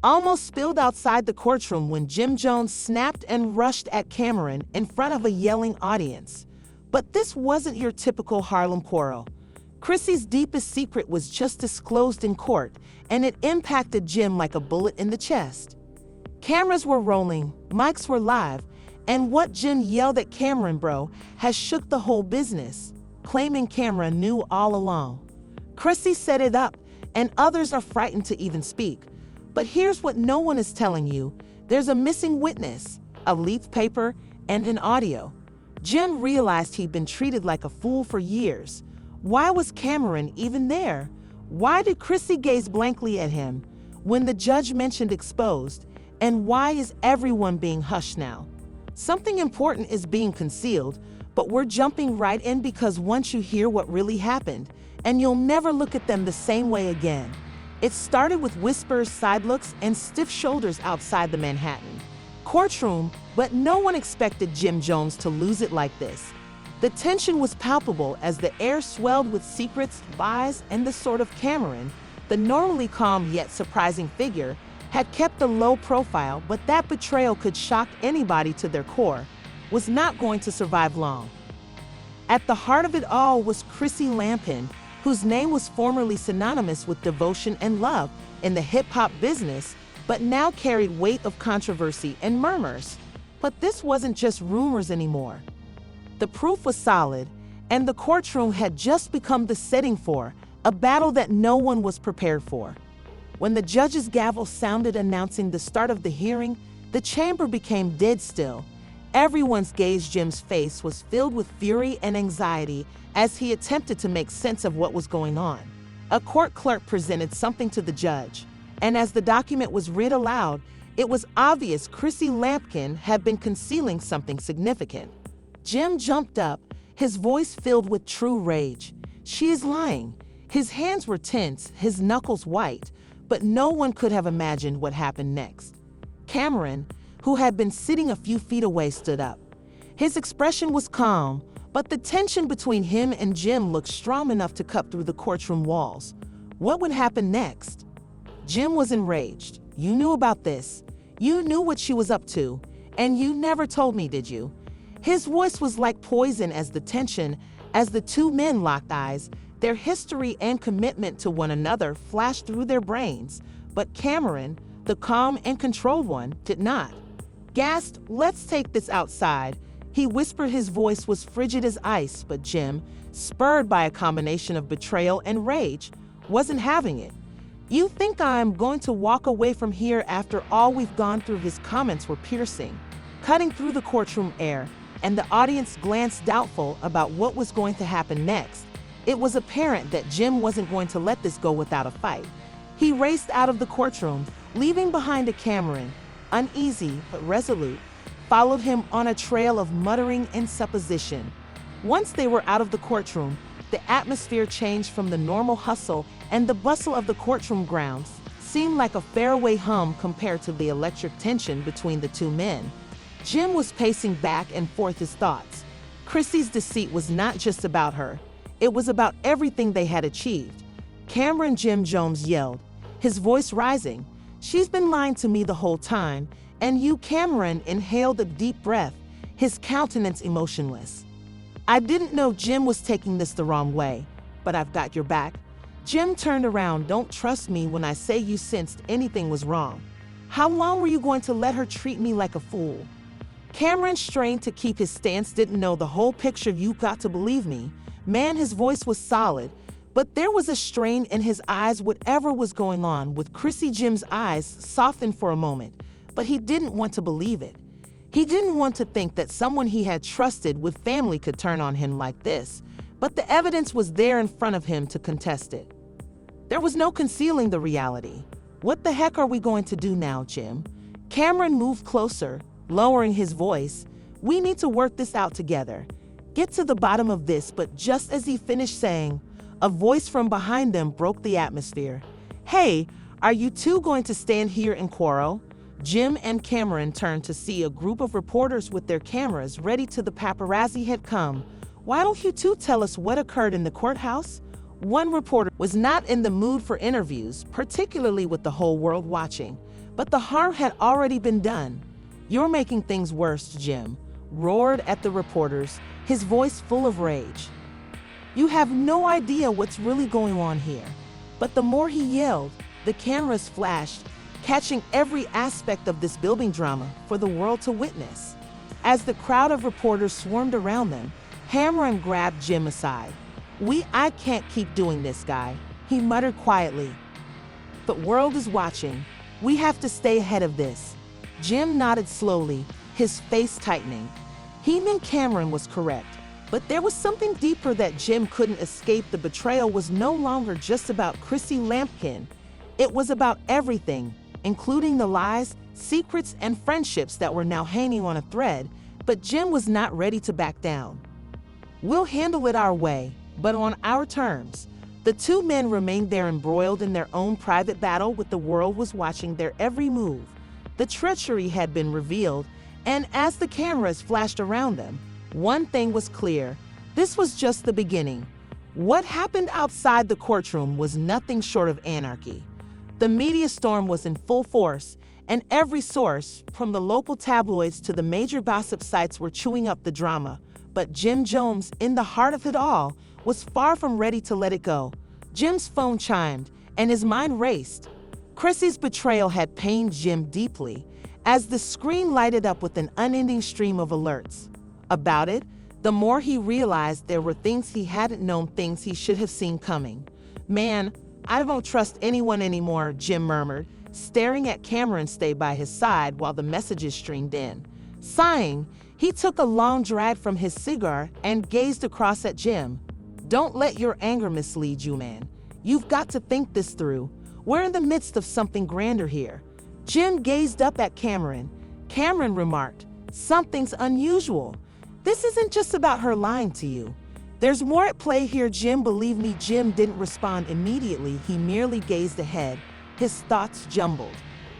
almost spilled outside the courtroom when Jim Jones snapped and rushed at Camron in front of a yelling audience. But this wasn't your typical Harlem quarrel. Chrissy's deepest secret was just disclosed in court, and it impacted Jim like a bullet in the chest. Cameras were rolling, mics were live, and what Jim yelled at Camron, bro, has shook the whole business, claiming Camron knew all along. Chrissy set it up, and others are frightened to even speak. But here's what no one is telling you. There's a missing witness, a leaked paper, and an audio. Jim realized he'd been treated like a fool for years. Why was Camron even there? Why did Chrissy gaze blankly at him when the judge mentioned exposed? And why is everyone being hushed now? Something important is being concealed, but we're jumping right in because once you hear what really happened, and you'll never look at them the same way again. It started with whispers, side looks, and stiff shoulders outside the Manhattan courtroom, but no one expected Jim Jones to lose it like this. The tension was palpable as the air swelled with secrets, lies, and the sort of Camron, the normally calm yet surprising figure, had kept a low profile, but that betrayal could shock anybody to their core, was not going to survive long. At the heart of it all was Chrissy Lampkin, whose name was formerly synonymous with devotion and love in the hip-hop business, but now carried weight of controversy and murmurs. But this wasn't just rumors anymore. The proof was solid, and the courtroom had just become the setting for a battle that no one was prepared for. When the judge's gavel sounded announcing the start of the hearing, the chamber became dead still. Everyone's gaze. Jim's face was filled with fury and anxiety as he attempted to make sense of what was going on. A court clerk presented something to the judge, and as the document was read aloud, it was obvious Chrissy Lampkin had been concealing something significant. Jim jumped up, his voice filled with true rage. She is lying. His hands were tense, his knuckles white, but no one could have imagined what happened next. Camron, who had been sitting a few feet away, stood up. His expression was calm, but the tension between him and Jim looked strong enough to cut through the courtroom walls. What would happen next? Jim was enraged. You knew about this. You knew what she was up to, and you never told me, did you? His voice was like poison as the two men locked eyes, their history and commitment to one another flashed through their brains. But Camron, the calm and controlled one, did not. Gasped, "Let's take this outside," he whispered. His voice was frigid as ice, but Jim, spurred by a combination of betrayal and rage, wasn't having it. "You think I'm going to walk away from here after all we've gone through?" His comments were piercing, cutting through the courtroom air, and the audience glanced doubtful about what was going to happen next. It was apparent that Jim wasn't going to let this go without a fight. He raced out of the courtroom, leaving behind a Camron, uneasy but resolute, followed him on a trail of muttering and supposition. Once they were out of the courtroom, the atmosphere changed. From the normal hustle and the bustle of the courtroom grounds seemed like a faraway hum compared to the electric tension between the two men. Jim was pacing back and forth, his thoughts. Chrissy's deceit was not just about her. It was about everything they had achieved. "Camron," Jim Jones yelled, his voice rising, "she's been lying to me the whole time." And you, Camron, inhaled a deep breath, his countenance emotionless. "I didn't know Jim was taking this the wrong way, but I've got your back." Jim turned around. "Don't trust me when I say you sensed anything was wrong. How long were you going to let her treat me like a fool?" Camron strained to keep his stance. "Didn't know the whole picture. You got to believe me." Man, his voice was solid, but there was a strain in his eyes. Whatever was going on with Chrissy, Jim's eyes softened for a moment, but he didn't want to believe it. He didn't want to think that someone he had trusted with family could turn on him like this, but the evidence was there in front of him to contest it. There was no concealing the reality. "What the heck are we going to do now, Jim?" Camron moved closer, lowering his voice. "We need to work this out together. Get to the bottom of this." But just as he finished saying, a voice from behind them broke the atmosphere. "Hey, are you two going to stand here and quarrel?" Jim and Camron turned to see a group of reporters with their cameras ready. To the paparazzi had come. "Why don't you two tell us what occurred in the courthouse?" One reporter was not in the mood for interviews, particularly with the whole world watching. but the harm had already been done. "You're making things worse," Jim roared at the reporters, his voice full of rage. "You have no idea what's really going on here." But the more he yelled, the cameras flashed, catching every aspect of this building drama for the world to witness. As the crowd of reporters swarmed around them, Camron grabbed Jim aside. I can't keep doing this, guy," he muttered quietly. "The world is watching. We have to stay ahead of this." Jim nodded slowly, his face tightening. He knew Camron was correct, but there was something deeper that Jim couldn't escape. The betrayal was no longer just about Chrissy Lampkin. It was about everything, including the lies, secrets, and friendships that were now hanging on a thread, but Jim was not ready to back down. "We'll handle it our way, but on our terms." The two men remained there embroiled in their own private battle with the world was watching their every move. The treachery had been revealed, and as the cameras flashed around them, one thing was clear: this was just the beginning. What happened outside the courtroom was nothing short of anarchy. The media storm was in full force, and every source, from the local tabloids to the major gossip sites, were chewing up the drama. But Jim Jones, in the heart of it all, was far from ready to let it go. Jim's phone chimed, and his mind raced. Chrissy's betrayal had pained Jim deeply, as the screen lighted up with an unending stream of alerts about it. The more he realized there were things he hadn't known, things he should have seen coming. "Man, I don't trust anyone anymore," Jim murmured, staring at Camron stay by his side while the messages streamed in. Sighing, he took a long drag from his cigar and gazed across at Jim. "Don't let your anger mislead you, man. You've got to think this through. We're in the midst of something grander here." Jim gazed up at Camron. Camron remarked, "Something's unusual. This isn't just about her lying to you. There's more at play here." "Jim, believe me." Jim didn't respond immediately. He merely gazed ahead, his thoughts jumbled.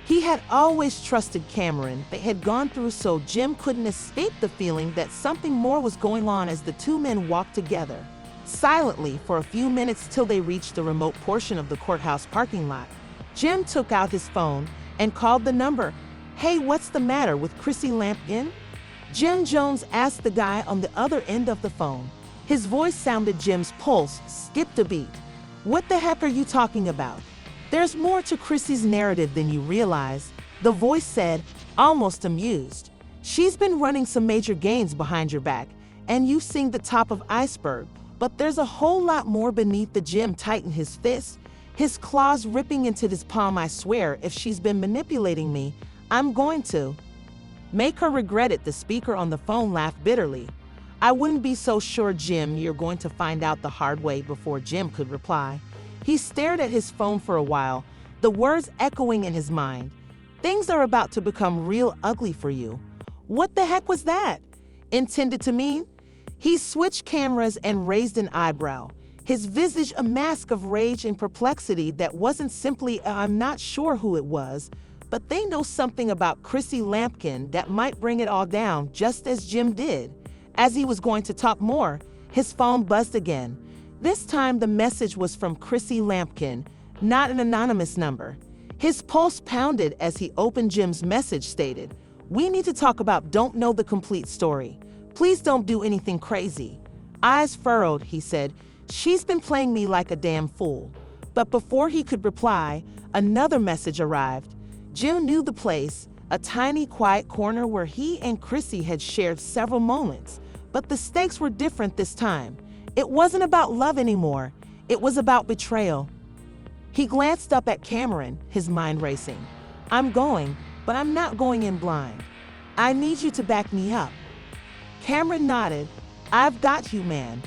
He had always trusted Camron. They had gone through, so Jim couldn't escape the feeling that something more was going on as the two men walked together silently for a few minutes till they reached the remote portion of the courthouse parking lot. Jim took out his phone and called the number. "Hey, what's the matter with Chrissy Lampkin?" Jim Jones asked the guy on the other end of the phone. His voice sounded. Jim's pulse skipped a beat. "What the heck are you talking about? There's more to Chrissy's narrative than you realize," the voice said, almost amused. "She's been running some major games behind your back, and you've seen the top of iceberg, but there's a whole lot more beneath." The Jim tightened his fist, his claws ripping into his palm. "I swear, if she's been manipulating me, I'm going to make her regret it." The speaker on the phone laughed bitterly. "I wouldn't be so sure, Jim. You're going to find out the hard way." Before Jim could reply, he stared at his phone for a while, the words echoing in his mind. "Things are about to become real ugly for you." "What the heck was that intended to mean?" He switched cameras and raised an eyebrow, his visage a mask of rage and perplexity that wasn't simply "I'm not sure who it was, but they know something about Chrissy Lampkin that might bring it all down," just as Jim did. As he was going to talk more, his phone buzzed again. This time the message was from Chrissy Lampkin, not an anonymous number. His pulse pounded as he opened. Jim's message stated, "We need to talk about. Don't know the complete story. Please don't do anything crazy." Eyes furrowed, he said, "She's been playing me like a damn fool." But before he could reply, another message arrived. Jim knew the place, a tiny quiet corner where he and Chrissy had shared several moments. But the stakes were different this time. It wasn't about love anymore. It was about betrayal. He glanced up at Camron, his mind racing. "I'm going, but I'm not going in blind. I need you to back me up." Camron nodded. "I've got you, man.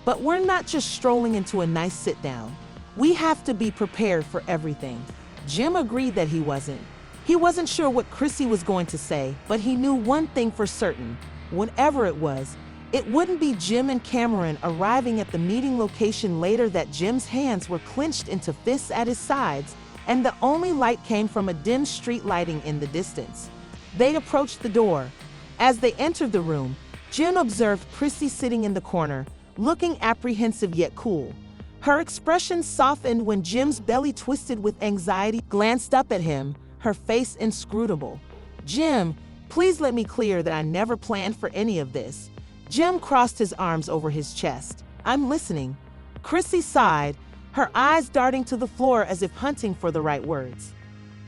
But we're not just strolling into a nice sit-down. We have to be prepared for everything." Jim agreed that he wasn't. He wasn't sure what Chrissy was going to say, but he knew one thing for certain. Whatever it was, it wouldn't be Jim and Camron arriving at the meeting location later. That Jim's hands were clenched into fists at his sides, and the only light came from a dim street lighting in the distance. They approached the door. As they entered the room, Jim observed Chrissy sitting in the corner, looking apprehensive yet cool. Her expression softened when Jim's belly twisted with anxiety. Glanced up at him, her face inscrutable. "Jim, please let me clear that I never planned for any of this." Jim crossed his arms over his chest. "I'm listening." Chrissy sighed, her eyes darting to the floor as if hunting for the right words.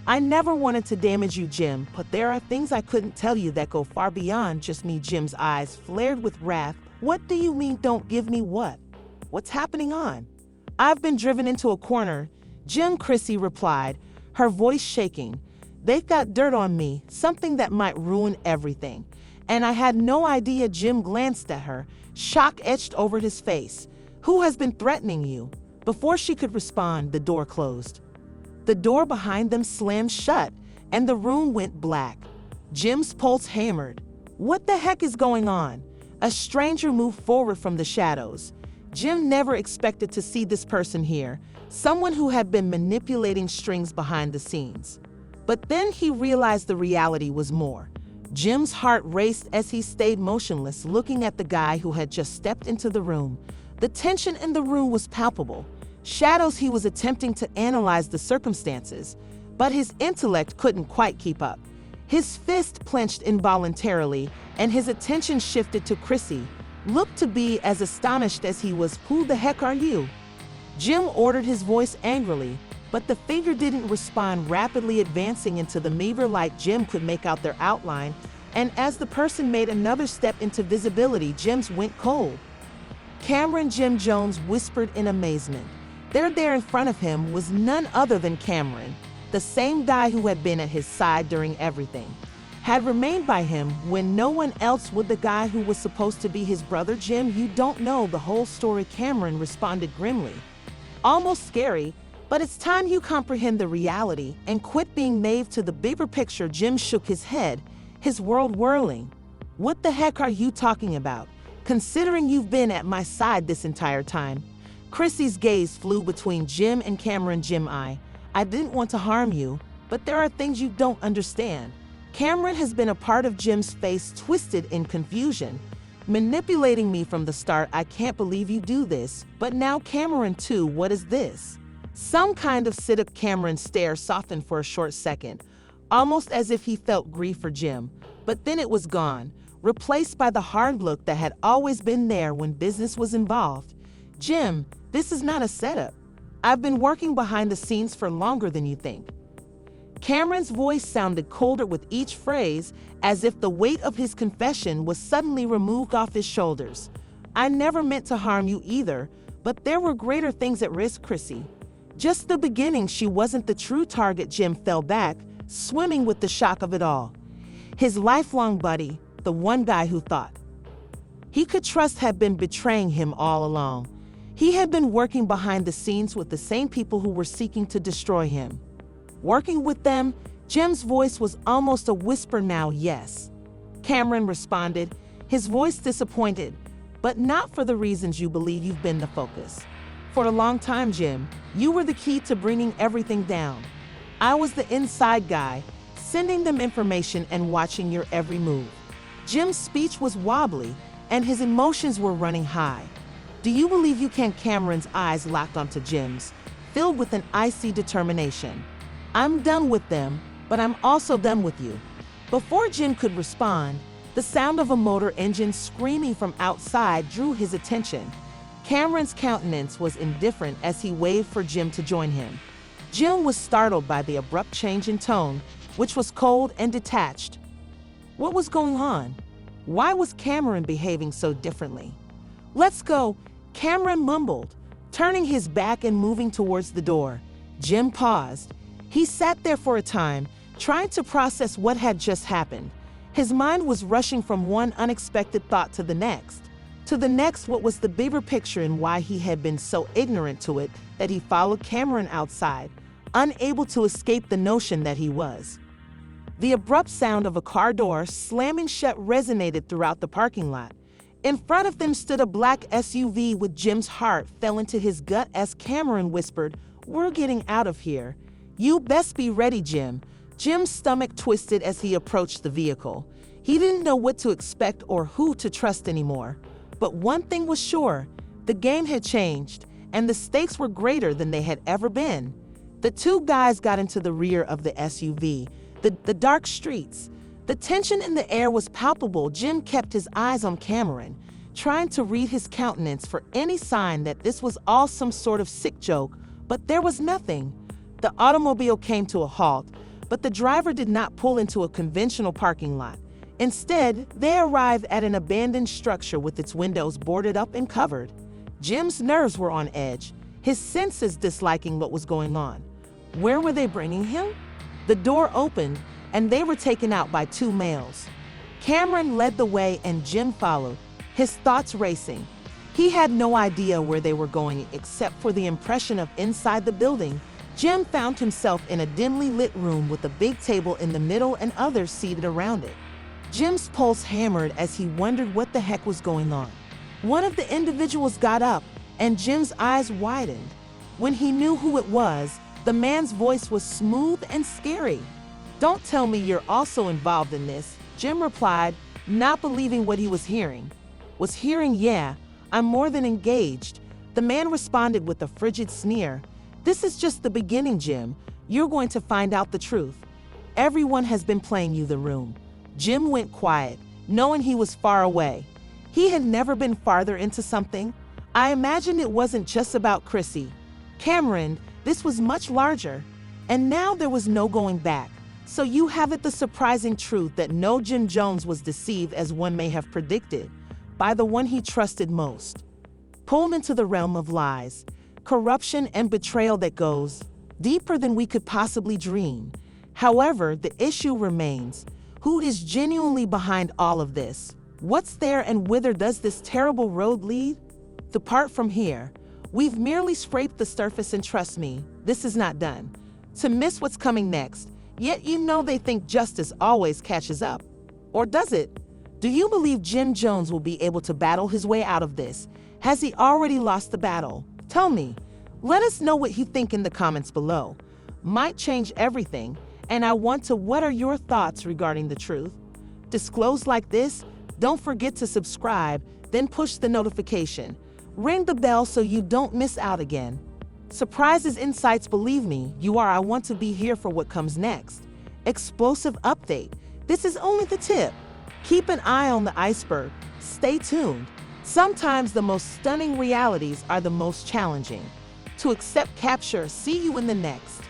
"I never wanted to damage you, Jim, but there are things I couldn't tell you that go far beyond just me." Jim's eyes flared with wrath. "What do you mean, don't give me what? What's happening on?" "I've been driven into a corner, Jim," Chrissy replied, her voice shaking. "They've got dirt on me, something that might ruin everything. And I had no idea." Jim glanced at her, shock etched over his face. "Who has been threatening you?" Before she could respond, the door closed. The door behind them slammed shut, and the room went black. Jim's pulse hammered. What the heck is going on? A stranger moved forward from the shadows. Jim never expected to see this person here, someone who had been manipulating strings behind the scenes. But then he realized the reality was more. Jim's heart raced as he stayed motionless, looking at the guy who had just stepped into the room. The tension in the room was palpable. Shadows he was attempting to analyze the circumstances, but his intellect couldn't quite keep up. His fist clenched involuntarily, and his attention shifted to Chrissy, looked to be as astonished as he was. "Who the heck are you?" Jim ordered, his voice angrily, but the figure didn't respond, rapidly advancing into the mirror light. Jim could make out their outline, and as the person made another step into visibility, Jim's went cold. "Camron," Jim Jones whispered in amazement. There in front of him was none other than Camron, the same guy who had been at his side during everything, had remained by him when no one else would. "The guy who was supposed to be his brother." "Jim, you don't know the whole story," Camron responded grimly. Almost scary, but it's time you comprehend the reality and quit being naive to the bigger picture. Jim shook his head, his world whirling. "What the heck are you talking about, considering you've been at my side this entire time?" Chrissy's gaze flew between Jim and Camron. "Jim, I didn't want to harm you, but there are things you don't understand." Camron has been a part of Jim's face twisted in confusion. "Manipulating me from the start. I can't believe you do this, but now Camron too. What is this? Some kind of sit-up?" Camron's stare softened for a short second, almost as if he felt grief for Jim, but then it was gone, replaced by the hard look that had always been there when business was involved. "Jim, this is not a setup. I've been working behind the scenes for longer than you think." Cameron's voice sounded colder with each phrase, as if the weight of his confession was suddenly removed off his shoulders. "I never meant to harm you either, but there were greater things at risk, Chrissy." Just the beginning. She wasn't the true target. Jim fell back, swimming with the shock of it all. His lifelong buddy, the one guy who thought he could trust, had been betraying him all along. He had been working behind the scenes with the same people who were seeking to destroy him. Working with them? Jim's voice was almost a whisper now. "Yes," Camron responded, his voice disappointed, "but not for the reasons you believe. You've been the focus. For a long time, Jim, you were the key to bringing everything down. I was the inside guy, sending them information and watching your every move." Jim's speech was wobbly, and his emotions were running high. "Do you believe you can?" Cameron's eyes locked onto Jim's, filled with an icy determination. "I'm done with them, but I'm also done with you." Before Jim could respond, the sound of a motor engine screaming from outside drew his attention. Cameron's countenance was indifferent as he waved for Jim to join him. Jim was startled by the abrupt change in tone, which was cold and detached. What was going on? Why was Camron behaving so differently? "Let's go," Camron mumbled, turning his back and moving towards the door. Jim paused. He sat there for a time, trying to process what had just happened. His mind was rushing from one unexpected thought to the next. What was the bigger picture and why he had been so ignorant to it that he followed Camron outside, unable to escape the notion that he was. The abrupt sound of a car door slamming shut resonated throughout the parking lot. In front of them stood a black SUV. With Jim's heart fell into his gut as Camron whispered, "We're getting out of here. You best be ready, Jim." Jim's stomach twisted as he approached the vehicle. He didn't know what to expect or who to trust anymore. But one thing was sure, the game had changed, and the stakes were greater than they had ever been. The two guys got into the rear of the SUV, the dark streets. The tension in the air was palpable. Jim kept his eyes on Camron, trying to read his countenance for any sign that this was all some sort of sick joke, but there was nothing. The automobile came to a halt, but the driver did not pull into a conventional parking lot. Instead, they arrived at an abandoned structure with its windows boarded up and covered. Jim's nerves were on edge, his senses disliking what was going on. Where were they bringing him? The door opened, and they were taken out by two males. Camron led the way and Jim followed, his thoughts racing. He had no idea where they were going except for the impression of inside the building. Jim found himself in a dimly lit room with a big table in the middle and others seated around it. Jim's pulse hammered as he wondered what the heck was going on. One of the individuals got up, and Jim's eyes widened. When he knew who it was, the man's voice was smooth and scary. "Don't tell me you're also involved in this," Jim replied, not believing what he was hearing. "Was hearing, yeah, I'm more than engaged." The man responded with a frigid sneer. "This is just the beginning, Jim. You're going to find out the truth. Everyone has been playing you the room." Jim went quiet, knowing he was far away. He had never been farther into something. I imagined it wasn't just about Chrissy. Camron, this was much larger. And now there was no going back. So you have it, the surprising truth that no Jim Jones was deceived as one may have predicted, by the one he trusted most. Pulled into the realm of lies, corruption and betrayal that goes deeper than we could possibly dream. However, the issue remains. Who is genuinely behind all of this? What's there and whither does this terrible road lead? Depart from here. We've merely scraped the surface and trust me, this is not done. To miss what's coming next, yet you know they think justice always catches up. Or does it? Do you believe Jim Jones will be able to battle his way out of this? Has he already lost the battle? Tell me. Let us know what you think in the comments below. Might change everything. And I want to, what are your thoughts regarding the truth? Disclosed like this, don't forget to subscribe, then push the notification. Ring the bell so you don't miss out again. Surprises, insights, believe me, you are. I want to be here for what comes next. Explosive update. This is only the tip. Keep an eye on the iceberg. Stay tuned. Sometimes the most stunning realities are the most challenging. To accept capture, see you in the next.